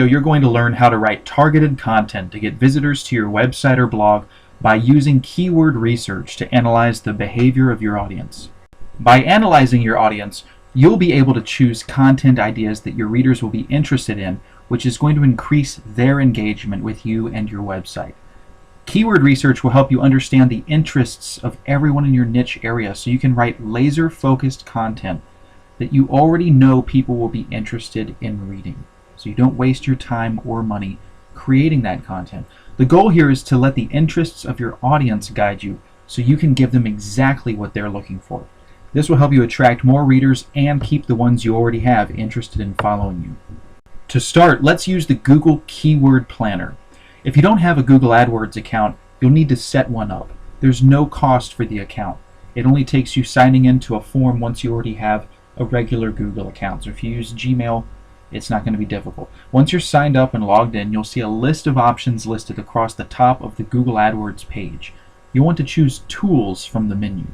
You're going to learn how to write targeted content to get visitors to your website or blog by using keyword research to analyze the behavior of your audience. By analyzing your audience, you'll be able to choose content ideas that your readers will be interested in, which is going to increase their engagement with you and your website. Keyword research will help you understand the interests of everyone in your niche area so you can write laser-focused content that you already know people will be interested in reading. So you don't waste your time or money creating that content. The goal here is to let the interests of your audience guide you so you can give them exactly what they're looking for. This will help you attract more readers and keep the ones you already have interested in following you. To start, let's use the Google Keyword Planner. If you don't have a Google AdWords account, you'll need to set one up. There's no cost for the account. It only takes you signing into a form once you already have a regular Google account. So if you use Gmail, it's not going to be difficult. Once you're signed up and logged in, you'll see a list of options listed across the top of the Google AdWords page. You'll want to choose Tools from the menu.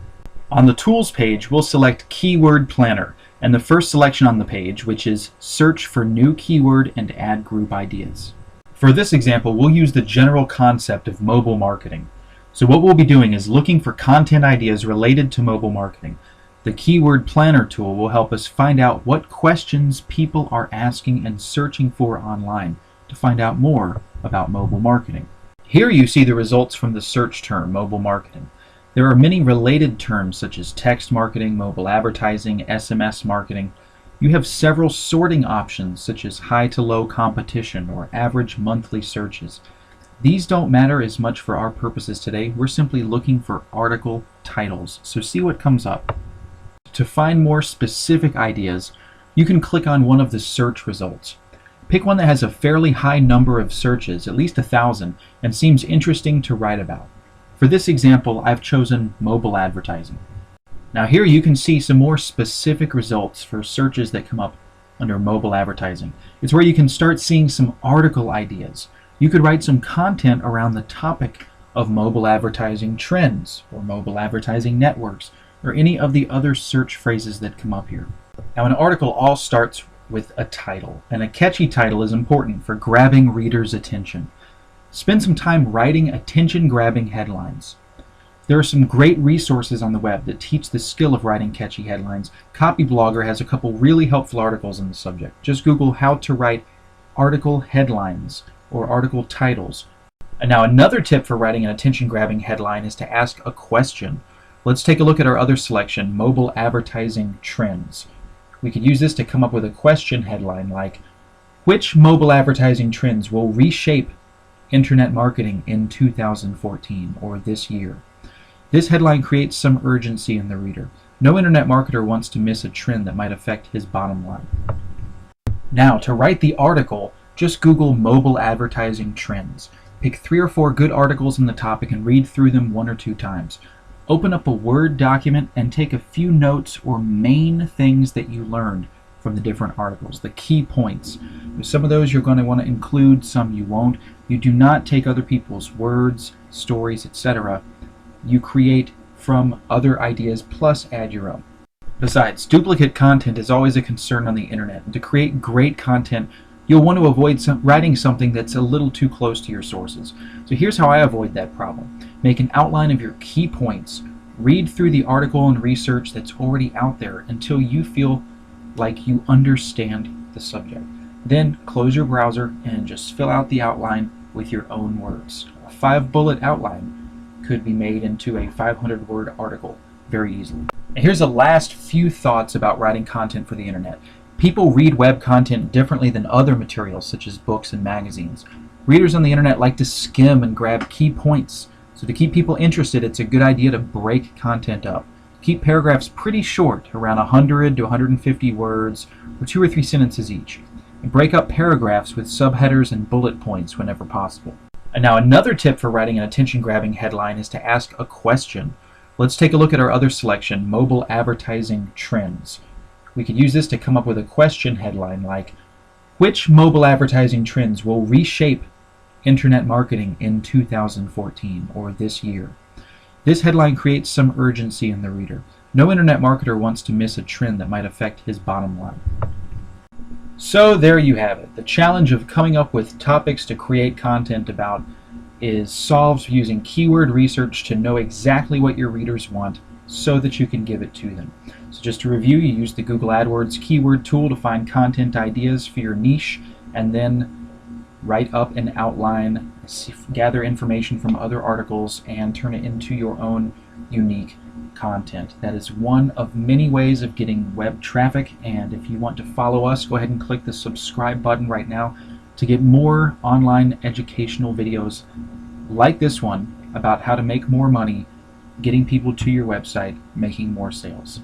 On the Tools page, we'll select Keyword Planner, and the first selection on the page, which is Search for New Keyword and Ad Group Ideas. For this example, we'll use the general concept of mobile marketing. So what we'll be doing is looking for content ideas related to mobile marketing. The Keyword Planner tool will help us find out what questions people are asking and searching for online to find out more about mobile marketing. Here you see the results from the search term, mobile marketing. There are many related terms such as text marketing, mobile advertising, SMS marketing. You have several sorting options such as high to low competition or average monthly searches. These don't matter as much for our purposes today. We're simply looking for article titles, so see what comes up. To find more specific ideas, you can click on one of the search results. Pick one that has a fairly high number of searches, at least 1,000, and seems interesting to write about. For this example, I've chosen mobile advertising. Now here you can see some more specific results for searches that come up under mobile advertising. It's where you can start seeing some article ideas. You could write some content around the topic of mobile advertising trends or mobile advertising networks, or any of the other search phrases that come up here. Now an article all starts with a title, and a catchy title is important for grabbing readers' attention. Spend some time writing attention-grabbing headlines. There are some great resources on the web that teach the skill of writing catchy headlines. Copyblogger has a couple really helpful articles on the subject. Just Google how to write article headlines or article titles. And now another tip for writing an attention-grabbing headline is to ask a question. Let's take a look at our other selection, mobile advertising trends. We could use this to come up with a question headline like, which mobile advertising trends will reshape internet marketing in 2014 or this year? This headline creates some urgency in the reader. No internet marketer wants to miss a trend that might affect his bottom line. Now, to write the article, just Google mobile advertising trends. Pick 3 or 4 good articles on the topic and read through them 1 or 2 times. Open up a Word document and take a few notes or main things that you learned from the different articles, the key points. Some of those you're going to want to include, some you won't. You do not take other people's words, stories, etc. You create from other ideas plus add your own. Besides, duplicate content is always a concern on the internet. And to create great content, you'll want to avoid writing something that's a little too close to your sources. So here's how I avoid that problem. Make an outline of your key points. Read through the article and research that's already out there until you feel like you understand the subject. Then close your browser and just fill out the outline with your own words. A 5-bullet outline could be made into a 500-word article very easily. And here's the last few thoughts about writing content for the internet. People read web content differently than other materials such as books and magazines. Readers on the internet like to skim and grab key points. So to keep people interested, it's a good idea to break content up. Keep paragraphs pretty short, around 100 to 150 words, or 2 or 3 sentences each. And break up paragraphs with subheaders and bullet points whenever possible. And now another tip for writing an attention-grabbing headline is to ask a question. Let's take a look at our other selection, mobile advertising trends. We could use this to come up with a question headline like, which mobile advertising trends will reshape internet marketing in 2014 or this year? This headline creates some urgency in the reader. No internet marketer wants to miss a trend that might affect his bottom line. So there you have it. The challenge of coming up with topics to create content about is solved using keyword research to know exactly what your readers want so that you can give it to them. So just to review, you use the Google AdWords keyword tool to find content ideas for your niche, and then write up an outline, gather information from other articles, and turn it into your own unique content. That is one of many ways of getting web traffic, and if you want to follow us, go ahead and click the subscribe button right now to get more online educational videos like this one about how to make more money, getting people to your website, making more sales.